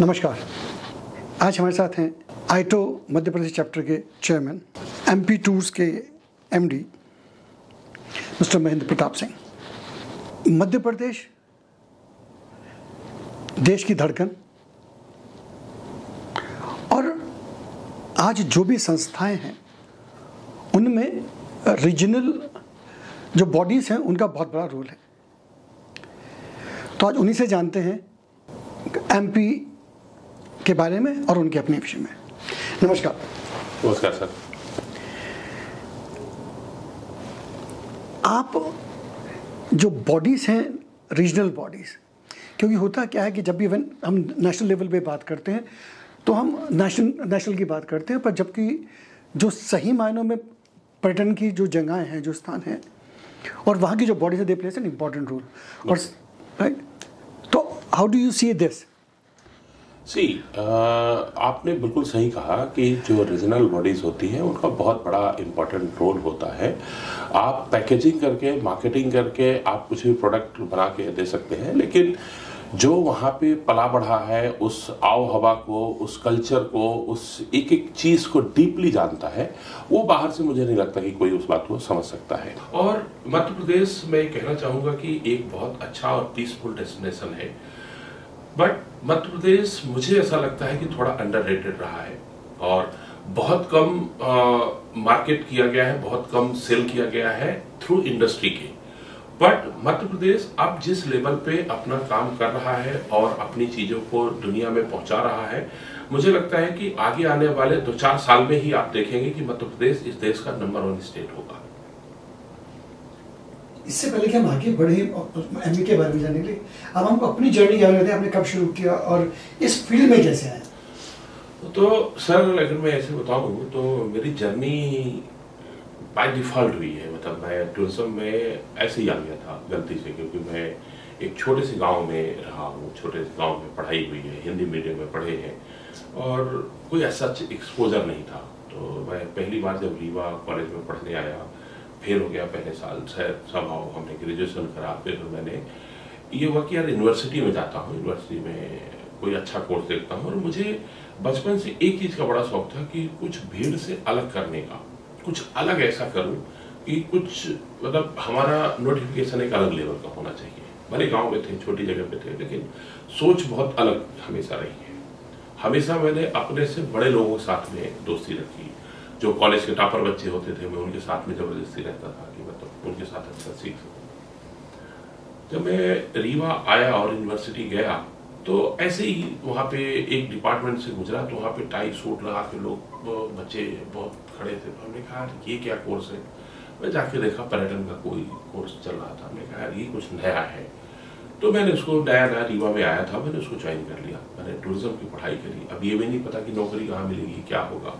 नमस्कार। आज हमारे साथ हैं आईटो मध्य प्रदेश चैप्टर के चेयरमैन, एमपी टूर्स के एमडी मिस्टर महेंद्र प्रताप सिंह। मध्य प्रदेश देश की धड़कन, और आज जो भी संस्थाएं हैं उनमें रीजनल जो बॉडीज़ हैं उनका बहुत बड़ा रोल है। तो आज उन्हीं से जानते हैं एमपी के बारे में और उनके अपने विषय में। नमस्कार। नमस्कार सर। आप जो बॉडीज़ हैं, रीजनल बॉडीज़, क्योंकि होता क्या है कि जब भी हम नेशनल लेवल पे बात करते हैं तो हम नेशनल की बात करते हैं, पर जबकि जो सही मायनों में पर्यटन की जो जगहें हैं, जो स्थान हैं, और वहाँ की जो बॉडीज़ है, they place an important role. और राइट, तो how do you see this? आपने बिल्कुल सही कहा कि जो रीजनल बॉडीज होती हैं उनका बहुत बड़ा इम्पोर्टेंट रोल होता है। आप पैकेजिंग करके, मार्केटिंग करके आप कुछ भी प्रोडक्ट बना के दे सकते हैं, लेकिन जो वहाँ पे पला बढ़ा है, उस आव हवा को, उस कल्चर को, उस एक एक चीज़ को डीपली जानता है, वो बाहर से मुझे नहीं लगता कि कोई उस बात को समझ सकता है। और मध्य प्रदेश में कहना चाहूँगा कि एक बहुत अच्छा और पीसफुल डेस्टिनेशन है, बट मध्य प्रदेश मुझे ऐसा लगता है कि थोड़ा अंडररेटेड रहा है और बहुत कम मार्केट किया गया है, बहुत कम सेल किया गया है थ्रू इंडस्ट्री के। बट मध्य प्रदेश अब जिस लेवल पे अपना काम कर रहा है और अपनी चीजों को दुनिया में पहुंचा रहा है, मुझे लगता है कि आगे आने वाले 2-4 साल में ही आप देखेंगे कि मध्य प्रदेश इस देश का नंबर 1 स्टेट होगा। इससे पहले कि हम आगे बढ़े एमपी के बारे में जानने के लिए, अब हमको अपनी जर्नी जान लेते हैं। आपने कब शुरू किया और इस फील्ड में कैसे आए? तो सर, अगर मैं ऐसे बताऊं तो मेरी जर्नी बाय डिफॉल्ट हुई है। मतलब मैं टूरिज्म में ऐसे ही आ गया था गलती से, क्योंकि मैं एक छोटे से गांव में रहा हूँ, छोटे से गांव में पढ़ाई हुई है, हिंदी मीडियम में पढ़े हैं और कोई ऐसा एक्सपोजर नहीं था। तो मैं पहली बार जब रीवा कॉलेज में पढ़ने आया, फेल हो गया पहले साल से, समाव हमने ग्रेजुएशन करा। फिर मैंने ये हुआ कि यार यूनिवर्सिटी में जाता हूँ, यूनिवर्सिटी में कोई अच्छा कोर्स देखता हूँ। और मुझे बचपन से एक चीज़ का बड़ा शौक था कि कुछ भीड़ से अलग करने का, कुछ अलग ऐसा करूँ कि कुछ मतलब हमारा नोटिफिकेशन एक अलग लेवल का होना चाहिए। भले गाँव में थे, छोटी जगह पे थे, लेकिन सोच बहुत अलग हमेशा रही है। हमेशा मैंने अपने से बड़े लोगों के साथ में दोस्ती रखी। जो कॉलेज के टॉपर बच्चे होते थे, मैं उनके साथ में जबरदस्ती रहता था कि मतलब उनके साथ अच्छा सीख सकूं। जब मैं रीवा आया और यूनिवर्सिटी गया तो ऐसे ही वहाँ पे एक डिपार्टमेंट से गुजरा, तो वहाँ पे टाई सूट लगा के लोग, बच्चे बहुत खड़े थे। तो हमने कहा ये क्या कोर्स है? मैं जाके देखा पर्यटन का कोई कोर्स चल रहा था। हमने कहा ये कुछ नया है। तो मैंने उसको नया रीवा में आया था, मैंने उसको ज्वाइन कर लिया। मैंने टूरिज्म की पढ़ाई करी। अब ये भी नहीं पता कि नौकरी कहाँ मिलेगी, क्या होगा।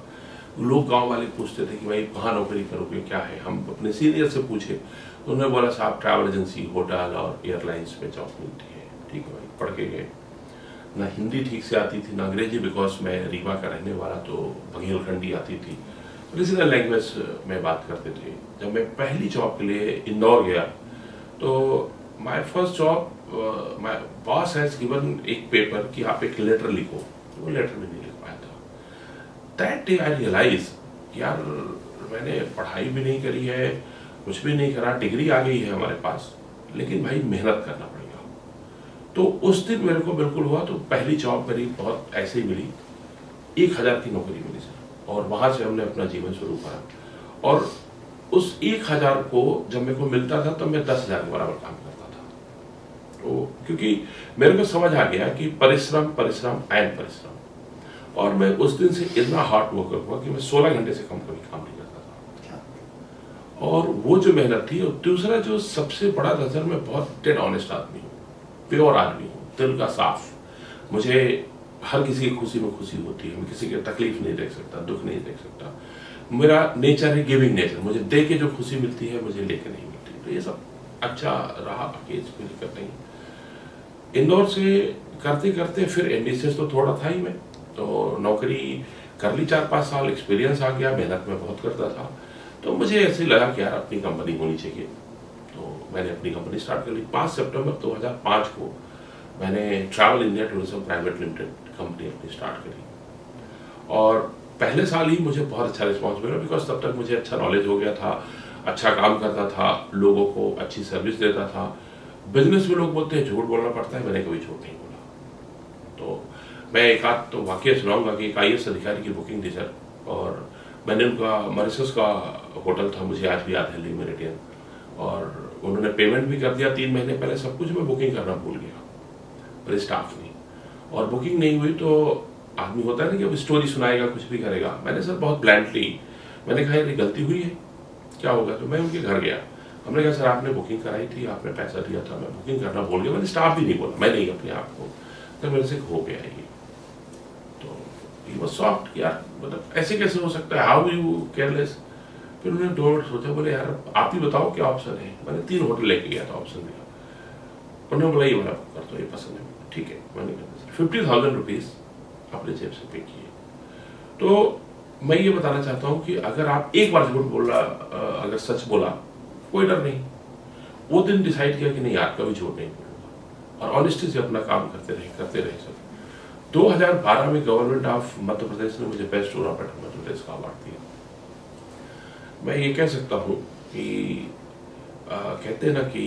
लोग गांव वाले पूछते थे कि भाई कहाँ नौकरी करोगे, क्या है। हम अपने सीनियर से पूछे तो उन्होंने बोला साहब ट्रैवल एजेंसी, होटल और एयरलाइंस में जॉब मिलती है। ठीक है भाई, पढ़ के गए। ना हिंदी ठीक से आती थी, ना अंग्रेजी, बिकॉज मैं रीवा का रहने वाला, तो बघेलखंडी आती थी। रीजनल लैंग्वेज में बात करते थे। जब मैं पहली जॉब के लिए इंदौर गया तो my first job, my boss has given एक पेपर कि आप एक लेटर लिखो। वो लेटर में नहीं लिख पाया था। दैट डे आई रियलाइज यार मैंने पढ़ाई भी नहीं करी है, कुछ भी नहीं करा, डिग्री आ गई है हमारे पास, लेकिन भाई मेहनत करना पड़ेगा। तो उस दिन मेरे को बिल्कुल हुआ। तो पहली जॉब मेरी बहुत ऐसे ही मिली, 1000 की नौकरी मिली सर, और वहां से हमने अपना जीवन शुरू करा। और उस 1000 को जब मेरे को मिलता था तो मैं 10,000 के बराबर काम करता था। तो क्योंकि मेरे को समझ आ गया कि परिश्रम परिश्रम एंड परिश्रम। और मैं उस दिन से इतना हार्ड वर्कर हुआ कि मैं 16 घंटे से कम कभी काम नहीं करता था। और वो जो मेहनत थी। और दूसरा जो सबसे बड़ा नजर, मैं बहुत डेड ऑनेस्ट आदमी हूँ, प्योर आदमी हूँ, दिल का साफ। मुझे हर किसी की खुशी में खुशी होती है, मैं किसी की तकलीफ नहीं देख सकता, दुख नहीं देख सकता। मेरा नेचर है गिविंग नेचर। मुझे दे के जो खुशी मिलती है, मुझे लेके नहीं मिलती। तो ये सब अच्छा रहा, बाकी कोई दिक्कत नहीं। इंदौर से करते करते फिर एमबीसीएस तो थोड़ा था ही मैं, तो नौकरी कर ली 4-5 साल, एक्सपीरियंस आ गया, मेहनत में बहुत करता था। तो मुझे ऐसे लगा कि यार अपनी कंपनी होनी चाहिए। तो मैंने अपनी कंपनी स्टार्ट कर ली। 5 सितंबर 2005 को मैंने travel India tourism private limited company अपनी स्टार्ट करी। और पहले साल ही मुझे बहुत अच्छा रिस्पॉन्स मिला, बिकॉज तब तक मुझे अच्छा नॉलेज हो गया था, अच्छा काम करता था, लोगों को अच्छी सर्विस देता था। बिजनेस में लोग बोलते हैं झूठ बोलना पड़ता है, मैंने कभी झूठ नहीं बोला। तो मैं एक आध तो वाकई सुनाऊंगा कि एक IAS अधिकारी की बुकिंग थी सर, और मैंने उनका मॉरिशस का होटल था, मुझे आज भी याद है, ली मेरिडियन, और उन्होंने पेमेंट भी कर दिया 3 महीने पहले, सब कुछ। मैं बुकिंग करना भूल गया, मेरे स्टाफ ने, और बुकिंग नहीं हुई। तो आदमी होता है ना कि अब स्टोरी सुनाएगा, कुछ भी करेगा। मैंने सर बहुत ब्लैंडली मैंने कहा ये गलती हुई है, क्या होगा? तो मैं उनके घर गया, हमने कहा सर आपने बुकिंग कराई थी, आपने पैसा दिया था, मैं बुकिंग करना भूल गया। मैंने स्टाफ भी नहीं बोला, मैं नहीं अपने आप को, तो मेरे से हो गया ये। तो ही वाज शॉक्ड, यार मतलब ऐसे कैसे हो सकता है, हाउ यू केयरलेस। फिर उन्होंने 2 मिनट सोचा, बोले यार आप ही बताओ क्या ऑप्शन है। मैंने 3 होटल लेके गया था, ऑप्शन दिया, उन्होंने बोला ये वाला कर दो, ये पसंद है। ठीक है, मैंने 50,000 रुपीज अपने जेब से पे किए। तो मैं ये बताना चाहता हूँ कि अगर आप एक बार झूठ बोला, अगर सच बोला, कोई डर नहीं। वो दिन डिसाइड किया कि नहीं यार कभी झूठ नहीं बोलूंगा, और ऑनेस्टी से अपना काम करते रहे सर। 2012 में गवर्नमेंट ऑफ मध्य प्रदेश ने मुझे best tour operator Madhya Pradesh का अवार्ड दिया। मैं ये कह सकता हूँ कि कहते हैं ना कि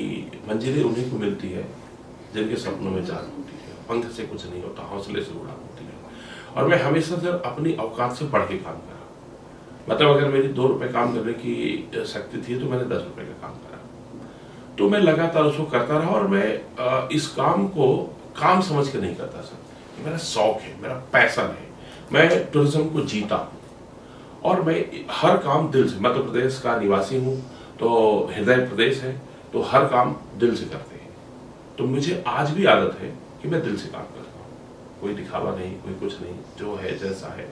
मंजिलें उन्हीं को मिलती है जिनके सपनों में जान होती है, पंख से कुछ नहीं होता, हौसले से उड़ान होती है। और मैं हमेशा सर अपनी औकात से बढ़ के काम करा। मतलब अगर मेरी 2 रुपए काम करने की शक्ति थी तो मैंने 10 रुपए का काम करा। तो मैं लगातार उसको करता रहा, और मैं इस काम को काम समझ के नहीं करता सर, मेरा शौक है, मेरा पैशन है। मैं टूरिज्म को जीता हूँ, और मैं हर काम दिल से, मध्य प्रदेश का निवासी हूँ तो हृदय प्रदेश है, तो हर काम दिल से करते हैं। तो मुझे आज भी आदत है कि मैं दिल से काम करता हूँ, कोई दिखावा नहीं, कोई कुछ नहीं, जो है जैसा है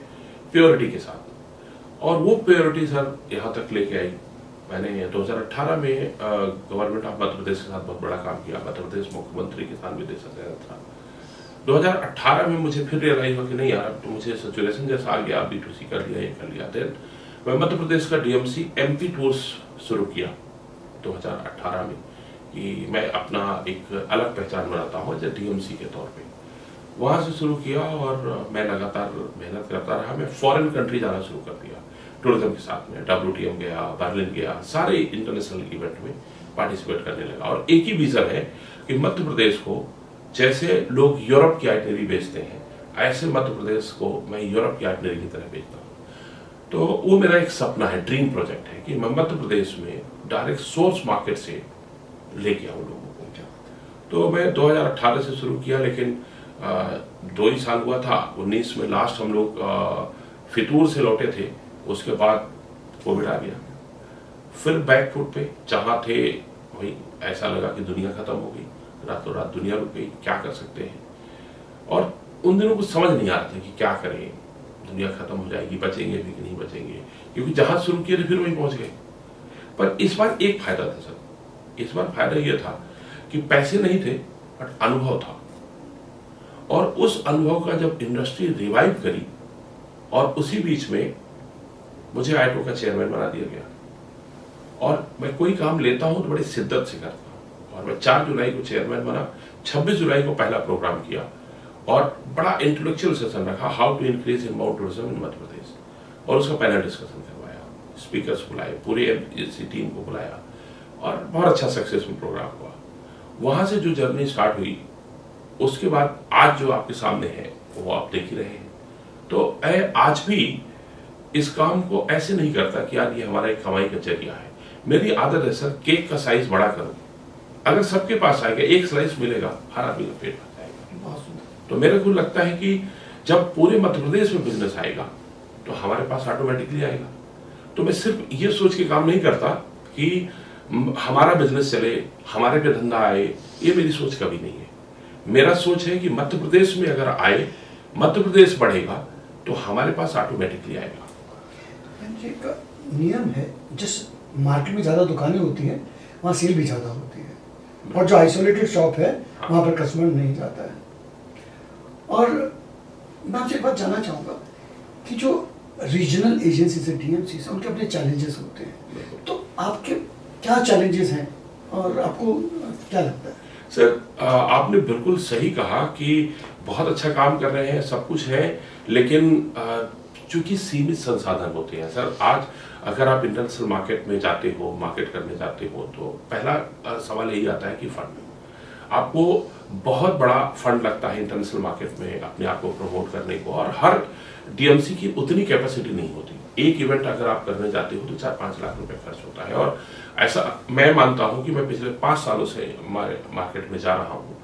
प्योरिटी के साथ। और वो प्योरिटी सर यहाँ तक लेके आई। मैंने 2018 में गवर्नमेंट ऑफ मध्य प्रदेश के साथ बहुत बड़ा काम किया, मध्य प्रदेश मुख्यमंत्री किसान विदेश था। 2018 में मुझे फिर रियलाइज हुआ कि नहीं यार, अब तो मुझे सैचुरेशन जैसा आ गया, B2C कर लिया, ये कर लिया। देन मैं मध्य प्रदेश का DMC MP टूर्स शुरू किया 2018 में, कि मैं अपना एक अलग पहचान बनाता हूँ जैसे DMC के तौर पे। वहाँ से शुरू किया, और मैं लगातार मेहनत करता रहा। मैं फॉरेन कंट्री जाना शुरू कर दिया टूरिज्म के साथ में। WTM गया, बर्लिन गया, सारे इंटरनेशनल इवेंट में पार्टिसिपेट करने लगा। और एक ही विजन है कि मध्य प्रदेश को जैसे लोग यूरोप की आइटनरी बेचते हैं, ऐसे मध्य प्रदेश को मैं यूरोप की आइटनरी की तरह बेचता हूँ। तो वो मेरा एक सपना है, ड्रीम प्रोजेक्ट है कि मैं मध्य प्रदेश में डायरेक्ट सोर्स मार्केट से लेके आऊँ लोगों को। तो मैं 2018 से शुरू किया, लेकिन 2 ही साल हुआ था। 19 में लास्ट हम लोग फितूर से लौटे थे, उसके बाद कोविड आ गया। फिर बैक फुट पे जहाँ थे वही ऐसा लगा कि दुनिया खत्म हो गई, रातों रात दुनिया रुक गई, क्या कर सकते हैं। और उन दिनों कुछ समझ नहीं आ रहा था कि क्या करें, दुनिया खत्म हो जाएगी, बचेंगे भी कि नहीं बचेंगे, क्योंकि जहां शुरू किए थे फिर वहीं पहुंच गए। पर इस बार एक फायदा था सर, इस बार फायदा यह था कि पैसे नहीं थे बट अनुभव था। और उस अनुभव का जब इंडस्ट्री रिवाइव करी, और उसी बीच में मुझे आईटो का चेयरमैन बना दिया गया। और मैं कोई काम लेता हूं तो बड़ी शिद्दत से करता हूं, और मैं 4 जुलाई को चेयरमैन बना, 26 जुलाई को पहला प्रोग्राम किया, और बड़ा इंटेलेक्चुअल सेशन रखा, how to increase inbound tourism in Madhya Pradesh, और उसका पैनल डिस्कशन करवाया, स्पीकर्स बुलाए, पूरे एमपीएससी टीम को बुलाया, और बहुत अच्छा सक्सेसफुल प्रोग्राम हुआ। वहां से जो जर्नी स्टार्ट हुई, उसके बाद आज जो आपके सामने है वो आप देख ही रहे हैं। तो मैं आज भी इस काम को ऐसे नहीं करता कि यार ये हमारा एक कमाई का जरिया है। मेरी आदत है सर, केक का साइज बड़ा करो, अगर सबके पास आएगा एक स्लाइस मिलेगा, हर आदमी का पेट भर जाएगा। तो मेरे को लगता है कि जब पूरे मध्य प्रदेश में बिजनेस आएगा तो हमारे पास ऑटोमेटिकली आएगा। तो मैं सिर्फ ये सोच के काम नहीं करता कि हमारा बिजनेस चले, हमारे पे धंधा आए, ये मेरी सोच कभी नहीं है। मेरा सोच है कि मध्य प्रदेश में अगर आए, मध्य प्रदेश बढ़ेगा तो हमारे पास ऑटोमेटिकली आएगा। एक नियम है, जिस मार्केट में ज्यादा दुकानें होती हैं वहाँ सेल भी ज्यादा होती है, और जो आइसोलेटेड शॉप है वहाँ पर कस्टमर नहीं जाता है। और मैं आपसे एक बात जानना चाहूँगा कि जो रीजनल एजेंसी से DMC से उनके अपने चैलेंजेस होते हैं, तो आपके क्या चैलेंजेस हैं और आपको क्या लगता है? सर आपने बिल्कुल सही कहा कि बहुत अच्छा काम कर रहे हैं, सब कुछ है, लेकिन चूंकि सीमित संसाधन होते हैं सर। आज अगर आप इंटरनेशनल मार्केट में जाते हो, मार्केट करने जाते हो, तो पहला सवाल यही आता है कि फंड। आपको बहुत बड़ा फंड लगता है इंटरनेशनल मार्केट में अपने आप को प्रमोट करने को, और हर डीएमसी की उतनी कैपेसिटी नहीं होती। एक इवेंट अगर आप करने जाते हो तो 4-5 लाख रुपए खर्च होता है, और ऐसा मैं मानता हूं कि मैं पिछले 5 सालों से हमारे मार्केट में जा रहा हूं,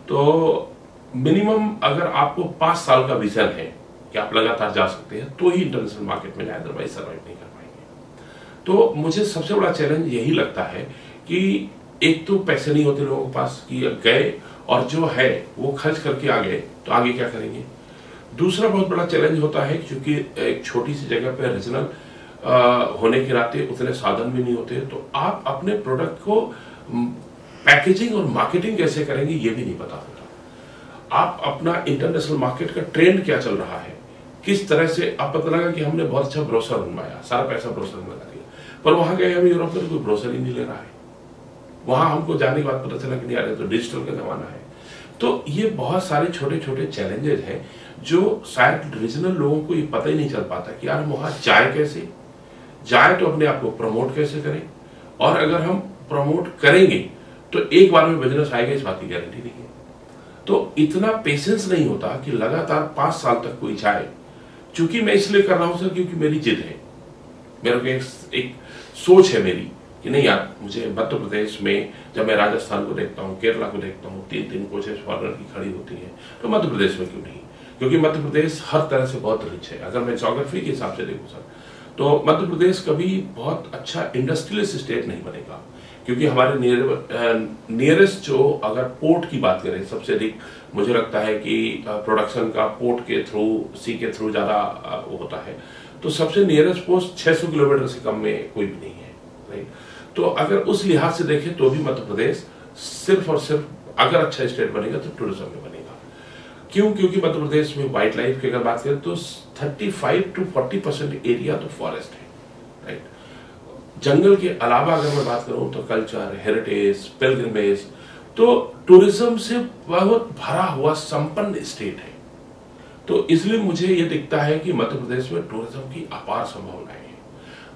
तो मिनिमम अगर आपको 5 साल का विजन है कि आप लगातार जा सकते हैं, तो ही इंटरनेशनल मार्केट में जाए, अदरवाइज सर्वाइव नहीं कर पाएंगे। तो मुझे सबसे बड़ा चैलेंज यही लगता है कि एक तो पैसे नहीं होते लोगों के पास कि गए और जो है वो खर्च करके आ गए, तो आगे क्या करेंगे। दूसरा बहुत बड़ा चैलेंज होता है क्योंकि एक छोटी सी जगह पे रीजनल होने के नाते उतने साधन भी नहीं होते, तो आप अपने प्रोडक्ट को पैकेजिंग और मार्केटिंग कैसे करेंगे ये भी नहीं पता होता। आप अपना इंटरनेशनल मार्केट का ट्रेंड क्या चल रहा है, किस तरह से आप पता लगा कि हमने बहुत अच्छा ब्रोशर बनवाया, सारा पैसा ब्रोशर में लगा दिया, पर वहां गए हम यूरोप में कोई ब्रोशर ही नहीं ले रहा है। वहां हमको जाने के बाद पता चला कि नहीं, आ रहे तो डिजिटल का जमाना है। तो ये बहुत सारे छोटे छोटे चैलेंजेस हैं जो शायद रीजनल लोगों को ये पता ही नहीं चल पाता कि यार हम वहां जाए कैसे, जाए तो अपने आप को प्रमोट कैसे करें, और अगर हम प्रमोट करेंगे तो एक बार में बिजनेस आएगा, इस बात की गारंटी नहीं है। तो इतना पेशेंस नहीं होता कि लगातार 5 साल तक कोई जाए। चूंकि मैं इसलिए कर रहा हूं सर क्योंकि मेरी जिद है, मेरे को एक सोच है मेरी कि नहीं यार, मुझे मध्य प्रदेश में जब मैं राजस्थान को देखता हूँ, केरला को देखता हूँ, 3-3 कोचेस फॉरनर की खड़ी होती है, तो मध्य प्रदेश में क्यों नहीं? क्योंकि मध्य प्रदेश हर तरह से बहुत रिच है। अगर मैं ज्योग्राफी के हिसाब से देखूं सर, तो मध्य प्रदेश कभी बहुत अच्छा इंडस्ट्रियलिस्ट स्टेट नहीं बनेगा, क्योंकि हमारे नियरेस्ट जो अगर पोर्ट की बात करें, सबसे अधिक मुझे लगता है कि प्रोडक्शन का पोर्ट के थ्रू, सी के थ्रू ज्यादा होता है, तो सबसे नियरेस्ट पोस्ट 600 किलोमीटर से कम में कोई भी नहीं है, राइट। तो अगर उस लिहाज से देखें तो भी मध्य प्रदेश सिर्फ और सिर्फ अगर अच्छा स्टेट बनेगा तो टूरिज्म में बनेगा। क्यों? क्योंकि मध्य प्रदेश में वाइल्ड लाइफ की अगर बात करें तो 35 to 40% एरिया तो फॉरेस्ट है, राइट। जंगल के अलावा अगर मैं बात करूं तो कल्चर, हेरिटेज, पिलग्रिमेज, तो टूरिज्म से बहुत भरा हुआ संपन्न स्टेट है। तो इसलिए मुझे यह दिखता है कि मध्य प्रदेश में टूरिज्म की अपार संभावनाएं हैं।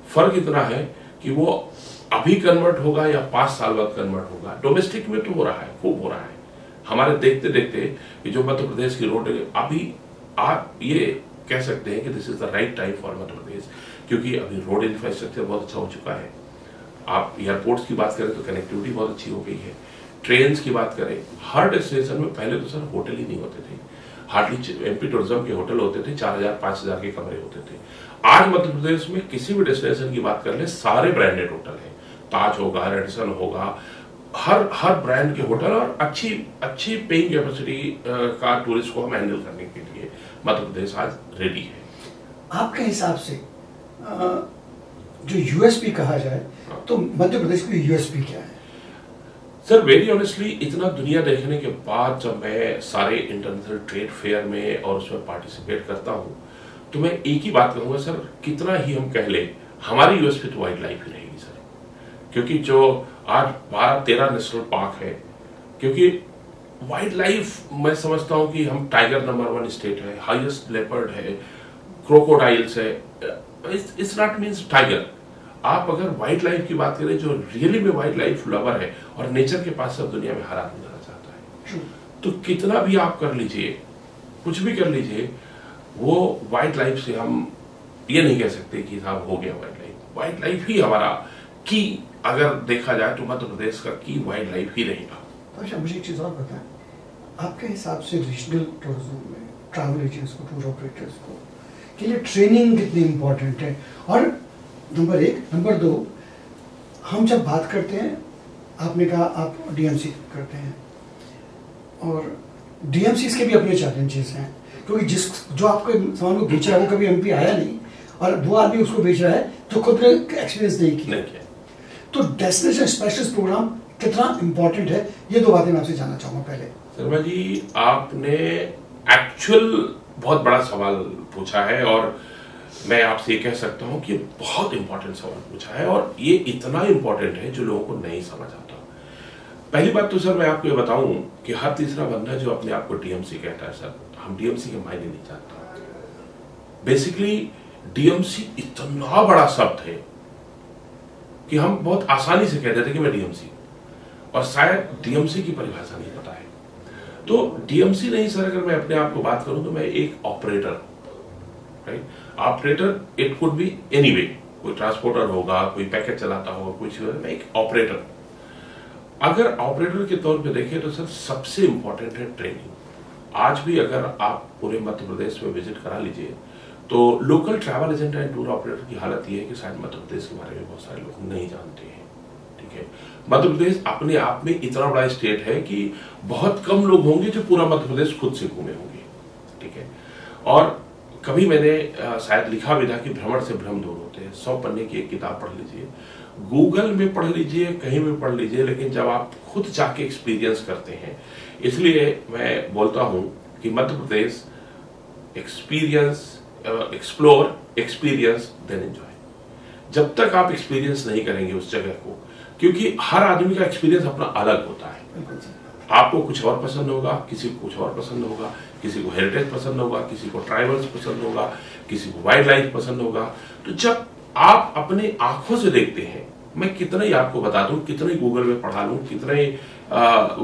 फर्क इतना है कि वो अभी कन्वर्ट होगा या 5 साल बाद कन्वर्ट होगा। डोमेस्टिक में तो हो रहा है, खूब हो रहा है। हमारे देखते देखते कि जो मध्य प्रदेश की रोड है, अभी आप ये कह सकते हैं कि this is the right time for Madhya Pradesh, क्योंकि अभी रोड इंफ्रास्ट्रक्चर बहुत अच्छा हो चुका है। आप एयरपोर्ट्स की बात करें तो कनेक्टिविटी बहुत अच्छी हो गई है। ट्रेन की बात करें, हर डेस्टिनेशन में पहले तो सर होटल ही नहीं होते थे, हार्डली एमपी टूरिज्म के होटल होते थे, 4000-5000 के कमरे होते थे। आज मध्य प्रदेश में किसी भी डेस्टिनेशन की बात कर ले, सारे ब्रांडेड होटल हैं। ताज होगा, रेडिसन होगा, हर ब्रांड के होटल, और अच्छी पेइंग कैपेसिटी का टूरिस्ट को हम हैंडल करने के लिए मध्य प्रदेश आज रेडी है। आपके हिसाब से जो यूएसपी कहा जाए तो मध्य प्रदेश की यूएसपी क्या है? सर वेरी ऑनेस्टली, इतना दुनिया देखने के बाद जब मैं सारे इंटरनेशनल ट्रेड फेयर में और उसमें पार्टिसिपेट करता हूं, तो मैं एक ही बात कहूंगा सर, कितना ही हम कह ले, हमारी यूएसपी तो वाइल्ड लाइफ ही रहेगी सर। क्योंकि जो आज 12-13 नेशनल पार्क है, क्योंकि वाइल्ड लाइफ मैं समझता हूं कि हम टाइगर नंबर 1 स्टेट है, हाईएस्ट लेपर्ड है, क्रोकोडाइल्स है, इट्स नॉट मीन्स टाइगर। आप अगर वाइल्ड लाइफ की बात करें, जो रियली में वाइल्ड लाइफ लवर है और नेचर के पास सब दुनिया में हर आदमी जाना चाहता है, तो कितना भी आप कर लीजिए, कुछ भी कर लीजिए, वो वाइल्ड लाइफ से हम ये नहीं कह सकते कि साहब हो गया वाइल्ड लाइफ। वाइल्ड लाइफ ही हमारा की, अगर देखा जाए तो मध्य प्रदेश का की वाइल्ड लाइफ ही रहेगा। अच्छा, मुझे एक चीज और बताएं, आपके हिसाब से रीजनल टूरिज्म में ट्रैवल एजेंट्स को, टूर ऑपरेटर्स को के लिए ट्रेनिंग कितनी इंपॉर्टेंट है? और नंबर 1, नंबर 2, हम जब बात करते हैं, आपने कहा आप डीएमसी करते हैं, और डीएमसी के भी अपने चैलेंजेस हैं, क्योंकि जो आपके सामान को बेच रहा है वो कभी एमपी आया नहीं, और वो आदमी उसको बेच रहा है तो खुद ने एक्सपीरियंस नहीं किया। तो डेस्टिनेशन स्पेशलिस्ट प्रोग्राम कितना इंपॉर्टेंट है, ये 2 बातें मैं आपसे जानना चाहूंगा। पहले शर्मा जी, आपने एक्चुअल बहुत बड़ा सवाल पूछा है, और मैं आपसे ये कह सकता हूं कि बहुत इंपॉर्टेंट सवाल पूछा है, और ये इतना इंपॉर्टेंट है जो लोगों को नहीं समझ आता। पहली बात तो सर मैं आपको ये बताऊं कि हर तीसरा बंदा जो अपने आप को डीएमसी कहता है, सर हम डीएमसी के मायने नहीं जानते। बेसिकली डीएमसी इतना बड़ा शब्द है कि हम बहुत आसानी से कह देते कि मैं डीएमसी, और शायद डीएमसी की परिभाषा नहीं पता है। तो डीएमसी नहीं सर, अगर मैं अपने आप को बात करूं तो मैं एक operator, right? Operator it could be anyway, कोई ट्रांसपोर्टर होगा, कोई पैकेट चलाता होगा, कुछ, मैं एक ऑपरेटर। अगर ऑपरेटर के तौर पे देखें तो सर सबसे इंपॉर्टेंट है ट्रेनिंग। आज भी अगर आप पूरे मध्य प्रदेश में विजिट करा लीजिए तो local travel agent and tour operator की हालत ये है कि शायद मध्य प्रदेश के बारे में बहुत सारे लोग नहीं जानते हैं। ठीक है, मध्य प्रदेश अपने आप में इतना बड़ा स्टेट है कि बहुत कम लोग होंगे जो पूरा मध्य प्रदेश खुद से घूमे होंगे। ठीक है, और कभी मैंने शायद लिखा भी था कि भ्रमण से भ्रम दूर होते हैं। 100 पन्ने की एक किताब पढ़ लीजिए, गूगल में पढ़ लीजिए, कहीं भी पढ़ लीजिए, लेकिन जब आप खुद जाके एक्सपीरियंस करते हैं, इसलिए मैं बोलता हूं कि Madhya Pradesh experience, explore, experience then enjoy. जब तक आप एक्सपीरियंस नहीं करेंगे उस जगह को, क्योंकि हर आदमी का एक्सपीरियंस अपना अलग होता है। आपको कुछ और पसंद होगा, किसी को कुछ और पसंद होगा, किसी को हेरिटेज पसंद होगा, किसी को ट्राइबल्स पसंद होगा, किसी को वाइल्ड लाइफ पसंद होगा। तो जब आप अपने आंखों से देखते हैं, मैं कितना ही आपको बता दूं, कितना ही गूगल में पढ़ा लूं, कितना ही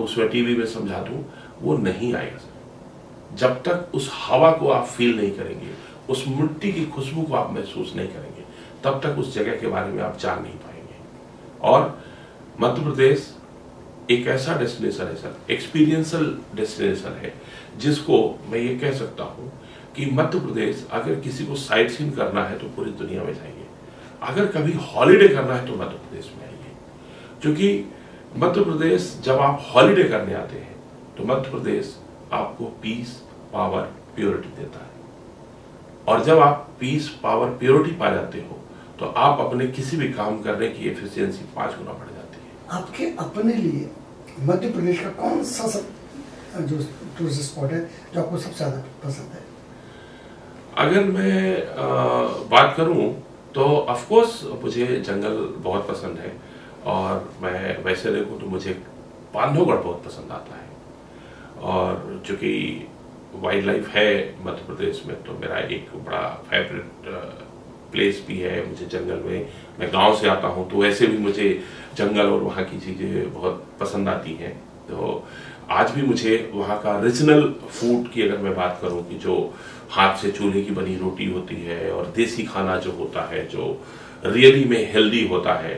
उसमें टीवी में समझा दूं, वो नहीं आएगा सर। जब तक उस हवा को आप फील नहीं करेंगे, उस मिट्टी की खुशबू को आप महसूस नहीं करेंगे, तब तक उस जगह के बारे में आप जान नहीं पाएंगे। और मध्य प्रदेश एक ऐसा डेस्टिनेशन है सर, एक्सपीरियंशियल डेस्टिनेशन है, जिसको मैं ये कह सकता हूं कि मध्य प्रदेश अगर किसी को साइट सीइंग करना है तो पूरी दुनिया में जाइए, अगर कभी हॉलिडे करना है तो मध्य प्रदेश में आइए। क्योंकि मध्य प्रदेश जब आप हॉलिडे करने आते हैं तो मध्य प्रदेश आपको पीस, पावर, प्योरिटी देता है, और जब आप पीस, पावर, प्योरिटी पा जाते हो तो आप अपने किसी भी काम करने की एफिशिएंसी 5 गुना बढ़ जाती है। आपके अपने लिए मध्य प्रदेश का कौन सा जो टूरिस्ट स्पॉट है जो आपको सबसे ज्यादा पसंद है? अगर मैं बात करूं तो ऑफ कोर्स मुझे जंगल बहुत पसंद है, और मैं वैसे देखूं तो मुझे बांधवगढ़ बहुत पसंद आता है। और चूंकि वाइल्ड लाइफ है मध्य प्रदेश में, तो मेरा एक बड़ा फेवरेट प्लेस भी है मुझे जंगल में। मैं गांव से आता हूं तो वैसे भी मुझे जंगल और वहाँ की चीज़ें बहुत पसंद आती हैं। तो आज भी मुझे वहाँ का रीजनल फूड की अगर मैं बात करूं कि जो हाथ से चूल्हे की बनी रोटी होती है और देसी खाना जो होता है, जो रियली में हेल्दी होता है,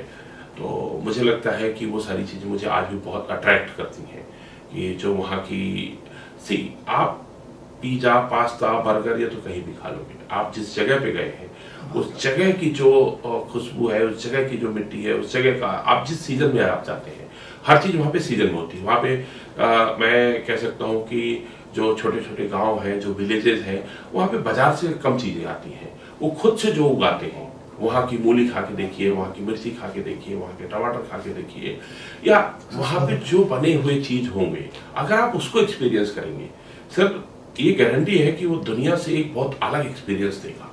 तो मुझे लगता है कि वो सारी चीज़ें मुझे आज भी बहुत अट्रैक्ट करती हैं। कि जो वहाँ की आप पिज़्ज़ा, पास्ता, बर्गर ये तो कहीं भी खा लोगे, आप जिस जगह पे गए हैं उस जगह की जो खुशबू है, उस जगह की जो मिट्टी है, उस जगह का आप जिस सीजन में आप जाते हैं, हर चीज़ वहाँ पे सीजन में होती है। वहाँ पे मैं कह सकता हूँ कि जो छोटे छोटे गांव हैं, जो विलेजेस हैं, वहाँ पे बाजार से कम चीज़ें आती हैं, वो खुद से जो उगाते हैं। वहाँ की मूली खा के देखिए, वहाँ की मिर्ची खा के देखिए, वहाँ के टमाटर खा के देखिए, या वहाँ पे जो बने हुए चीज़ होंगे, अगर आप उसको एक्सपीरियंस करेंगे सर, ये गारंटी है कि वो दुनिया से एक बहुत अलग एक्सपीरियंस देगा।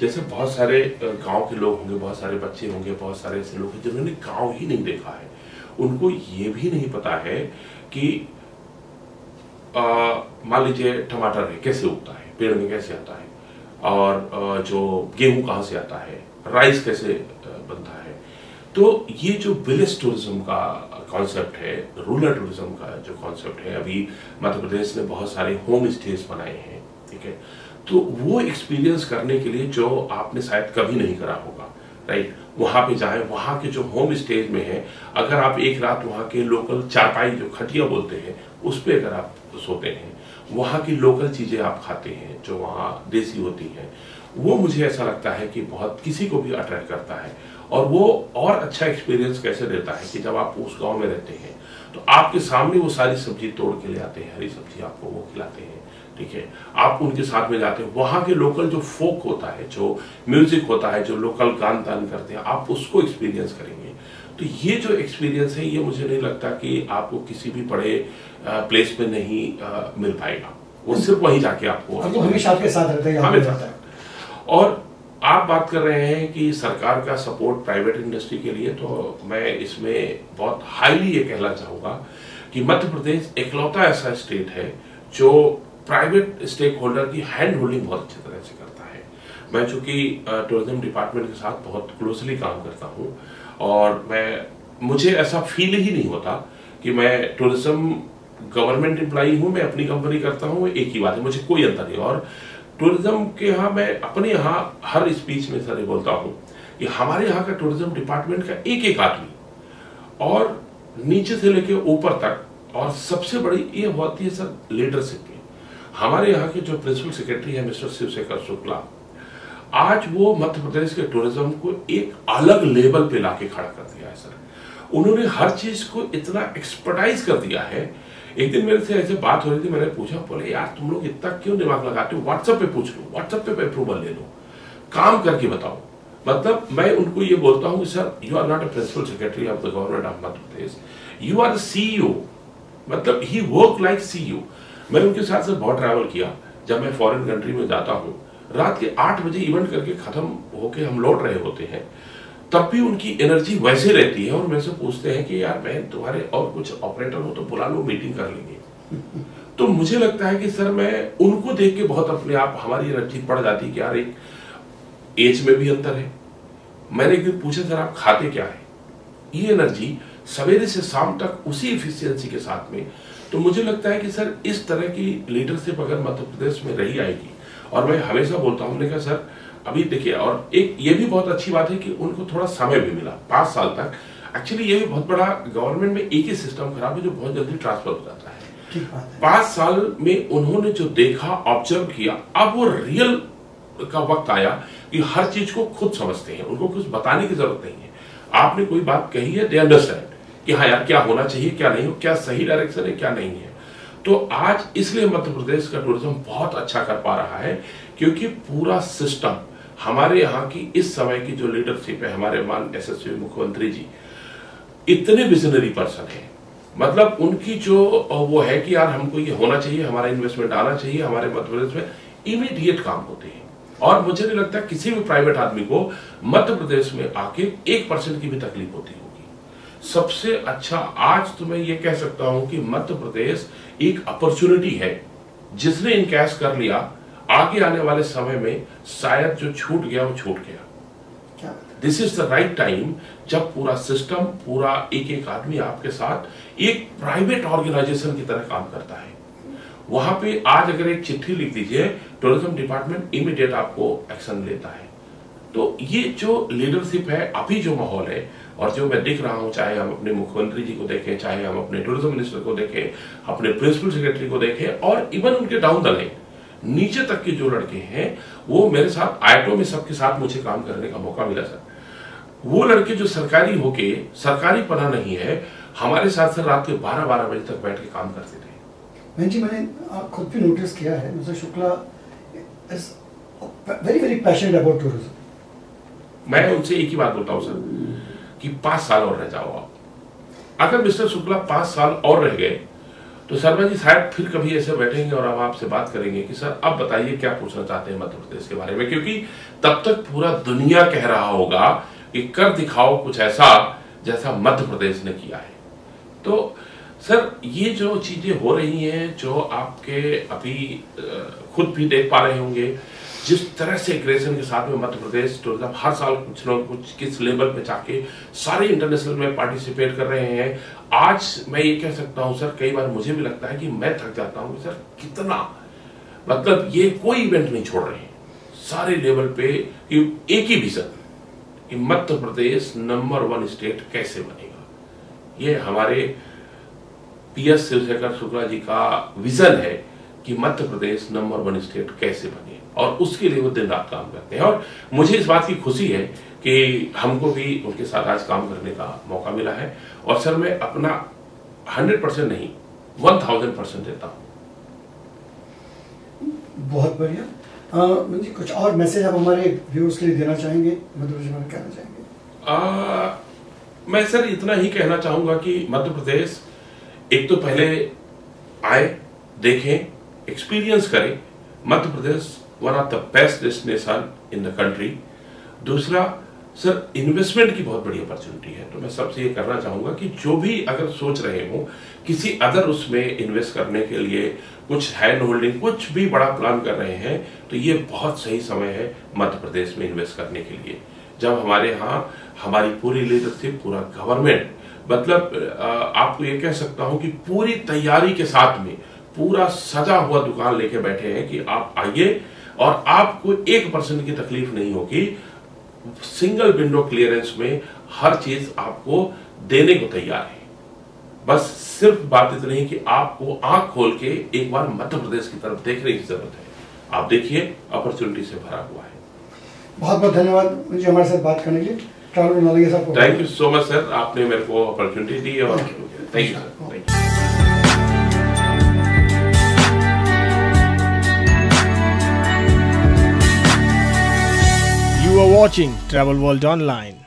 जैसे बहुत सारे गांव के लोग होंगे, बहुत सारे बच्चे होंगे, बहुत सारे ऐसे लोग हैं जिन्होंने गांव ही नहीं देखा है, उनको ये भी नहीं पता है कि मान लीजिए टमाटर है कैसे उगता है, पेड़ में कैसे आता है, और जो गेहूं कहाँ से आता है, राइस कैसे बनता है। तो ये जो विलेज टूरिज्म का कॉन्सेप्ट है, रूरल टूरिज्म का जो कॉन्सेप्ट है, अभी मध्य प्रदेश ने बहुत सारे होम स्टेज बनाए हैं। ठीक है, तो वो एक्सपीरियंस करने के लिए जो आपने शायद कभी नहीं करा होगा, राइट, वहां पे जाएं, वहां के जो होम स्टेज में है, अगर आप एक रात वहां के लोकल चारपाई जो खटिया बोलते हैं उस पर अगर आप सोते हैं, वहां की लोकल चीजें आप खाते हैं जो वहां देसी होती हैं, वो मुझे ऐसा लगता है कि बहुत किसी को भी अट्रैक्ट करता है। और वो और अच्छा एक्सपीरियंस कैसे देता है कि जब आप उस गांव में रहते हैं तो आपके सामने वो सारी सब्जी तोड़ के ले आते हैं, हरी सब्जी आपको वो खिलाते हैं। ठीक है, आप उनके साथ में जाते हैं, वहाँ के लोकल जो फोक होता है, जो म्यूजिक होता है, जो लोकल गान तान करते हैं, आप उसको एक्सपीरियंस करेंगे। तो ये जो एक्सपीरियंस है, ये मुझे नहीं लगता कि आपको किसी भी बड़े प्लेस पे नहीं मिल पाएगा, वो सिर्फ वहीं जाके आपको हमेशा आपके साथ रहता है। और आप बात कर रहे हैं कि सरकार का सपोर्ट प्राइवेट इंडस्ट्री के लिए, तो मैं इसमें बहुत हाईली ये कहना चाहूंगा कि मध्य प्रदेश एकलौता ऐसा स्टेट है जो प्राइवेट स्टेक होल्डर की हैंड होल्डिंग बहुत अच्छी तरह से करता है। मैं चूंकि टूरिज्म डिपार्टमेंट के साथ बहुत क्लोजली काम करता हूं और मुझे ऐसा फील ही नहीं होता कि मैं टूरिज्म गवर्नमेंट एम्प्लॉई हूं, मैं अपनी कंपनी करता हूं, एक ही बात है, मुझे कोई अंतर नहीं। और टूरिज्म के यहाँ मैं अपने यहाँ हर स्पीच में सर बोलता हूं कि हमारे यहाँ का टूरिज्म डिपार्टमेंट का एक एक आदमी और नीचे से लेके ऊपर तक, और सबसे बड़ी ये होती है सर लीडरशिप में। हमारे यहाँ के जो प्रिंसिपल सेक्रेटरी है मिस्टर शिवशेखर शुक्ला, आज वो मध्य प्रदेश के टूरिज्म को एक अलग लेवल पे लाके खड़ा कर दिया है सर। उन्होंने हर चीज को इतना एक्सपर्टाइज कर दिया है। एक दिन मेरे से ऐसे बात हो रही थी, मैंने पूछा, बोले यार तुम लोग इतना क्यों दिमाग लगाते हो, व्हाट्सएप पे पूछ लो, व्हाट्सएप पे अप्रूवल ले लो, काम करके बताओ। मतलब मैं उनको ये बोलता हूँ कि sir you are not a principal secretary of the government of Madhya Pradesh, you are the CEO. मतलब ही वर्क लाइक सीईओ। मैंने उनके साथ से बहुत ट्रैवल किया। जब मैं फॉरेन कंट्री में जाता हूँ, रात के 8 बजे इवेंट करके खत्म होके हम लौट रहे होते हैं, तब भी उनकी एनर्जी वैसे रहती है। और मेरे से पूछते हैं कि यार बहन तुम्हारे और कुछ ऑपरेटर हो तो बुला लो, मीटिंग कर लेंगे। तो मुझे लगता है कि सर मैं उनको देख के बहुत अपने आप हमारी एनर्जी बढ़ जाती है कि यार एक एज में भी अंतर है। मैंने एक दिन पूछा, सर आप खाते क्या है? ये एनर्जी सवेरे से शाम तक उसी इफिशियंसी के साथ में। तो मुझे लगता है कि सर इस तरह की लीडरशिप अगर मध्य प्रदेश में रही आएगी, और मैं हमेशा बोलता हूं, मैंने कहा सर अभी देखिए, और एक ये भी बहुत अच्छी बात है कि उनको थोड़ा समय भी मिला 5 साल तक। एक्चुअली ये भी बहुत बड़ा, गवर्नमेंट में एक ही सिस्टम खराब है जो बहुत जल्दी ट्रांसफर हो जाता है। 5 साल में उन्होंने जो देखा, ऑब्जर्व किया, अब वो रियल का वक्त आया कि हर चीज को खुद समझते हैं, उनको कुछ बताने की जरूरत नहीं है। आपने कोई बात कही है, दे अंडरस्टैंड कि हाँ यार क्या होना चाहिए, क्या नहीं, क्या सही डायरेक्शन है, क्या नहीं है। तो आज इसलिए मध्य प्रदेश का टूरिज्म बहुत अच्छा कर पा रहा है, क्योंकि पूरा सिस्टम हमारे यहाँ की इस समय की जो लीडरशिप है, हमारे मान यशस्वी मुख्यमंत्री जी इतने विजनरी पर्सन है। मतलब उनकी जो वो है कि यार हमको ये होना चाहिए, हमारा इन्वेस्टमेंट आना चाहिए, हमारे मध्य प्रदेश में इमीडिएट काम होते हैं। और मुझे नहीं लगता किसी भी प्राइवेट आदमी को मध्य प्रदेश में आके 1% की भी तकलीफ होती होगी। सबसे अच्छा आज तो मैं ये कह सकता हूं कि मध्य प्रदेश एक अपॉर्चुनिटी है, जिसने इनकैश कर लिया, आगे आने वाले समय में शायद जो छूट गया वो छूट गया। This is the right time, जब पूरा सिस्टम, पूरा एक एक आदमी आपके साथ एक प्राइवेट ऑर्गेनाइजेशन की तरह काम करता है। वहां पे आज अगर एक चिट्ठी लिख दीजिए, टूरिज्म डिपार्टमेंट इमीडिएट आपको एक्शन लेता है। तो ये जो लीडरशिप है, अभी जो माहौल है और जो मैं दिख रहा हूं, चाहे हम अपने मुख्यमंत्री जी को देखें, चाहे हम अपने टूरिज्म मिनिस्टर को देखें, अपने प्रिंसिपल सेक्रेटरी को देखें, और इवन उनके डाउन द लाइन नीचे तक के जो लड़के हैं, वो मेरे साथ आयटो में सबके साथ मुझे काम करने का मौका मिला सर। वो लड़के जो सरकारी होके, सरकारी पना नहीं है, हमारे साथ सर रात के 12-12 बजे तक बैठ के काम करते थे। जी मैंने खुद भी नोटिस किया है, mister Shukla is very very passionate about tourism. मैं उनसे एक ही बात बोलता हूं सर कि 5 साल और रह जाओ आप। अगर मिस्टर शुक्ला 5 साल और रह गए तो शर्मा जी शायद फिर कभी ऐसे बैठेंगे और हम आपसे बात करेंगे कि सर अब बताइए क्या पूछना चाहते हैं मध्य प्रदेश के बारे में, क्योंकि तब तक पूरा दुनिया कह रहा होगा कि कर दिखाओ कुछ ऐसा जैसा मध्य प्रदेश ने किया है। तो सर ये जो चीजें हो रही हैं, जो आपके अभी खुद भी देख पा रहे होंगे, जिस तरह से एग्रेशन के साथ में मध्य प्रदेश टूरिज्म हर साल कुछ न कुछ किस लेवल पे जाके सारे इंटरनेशनल में पार्टिसिपेट कर रहे हैं। आज मैं ये कह सकता हूं सर, कई बार मुझे भी लगता है कि मैं थक जाता हूं कि सर कितना, मतलब ये कोई इवेंट नहीं छोड़ रहे हैं सारे लेवल पे, एक ही विजन कि मध्य प्रदेश नंबर 1 स्टेट कैसे बनेगा। ये हमारे PS शिवशेखर शुक्ला जी का विजन है कि मध्य प्रदेश नंबर 1 स्टेट कैसे बने, और उसके लिए वो दिन रात काम करते हैं। और मुझे इस बात की खुशी है कि हमको भी उनके साथ आज काम करने का मौका मिला है। और सर मैं अपना 100% नहीं 1000% देता हूं। बहुत बढ़िया। जी कुछ और मैसेज आप हमारे व्यूअर्स के लिए देना चाहेंगे, मध्य प्रदेश में कहना चाहेंगे? मैं सर इतना ही कहना चाहूंगा कि मध्य प्रदेश एक तो पहले आए, देखें, एक्सपीरियंस करें। Madhya Pradesh one of the best destination in the country. दूसरा सर, इन्वेस्टमेंट की बहुत बड़ी अपॉर्चुनिटी है। तो मैं सबसे ये करना चाहूँगा कि जो भी अगर सोच रहे हो किसी अदर उसमें इन्वेस्ट करने के लिए, कुछ हैंड होल्डिंग, कुछ भी बड़ा प्लान कर रहे हैं, तो ये बहुत सही समय है मध्य प्रदेश में इन्वेस्ट करने के लिए। जब हमारे यहाँ हमारी पूरी लीडरशिप, पूरा गवर्नमेंट, मतलब आपको ये कह सकता हूँ कि पूरी तैयारी के साथ में पूरा सजा हुआ दुकान लेके बैठे हैं कि आप आइए और आपको 1% की तकलीफ नहीं होगी। सिंगल विंडो क्लियरेंस में हर चीज आपको देने को तैयार है। बस सिर्फ बात इतनी है कि आपको आंख खोल के एक बार मध्य प्रदेश की तरफ देखने की जरूरत है। आप देखिए, अपॉर्चुनिटी से भरा हुआ है। बहुत बहुत धन्यवाद मुझे हमारे साथ बात करने के लिए। ट्रैवल नॉलेज साहब, thank you so much sir, आपने मेरे को अपॉर्चुनिटी दी और thank you sir. You are watching Travel World Online.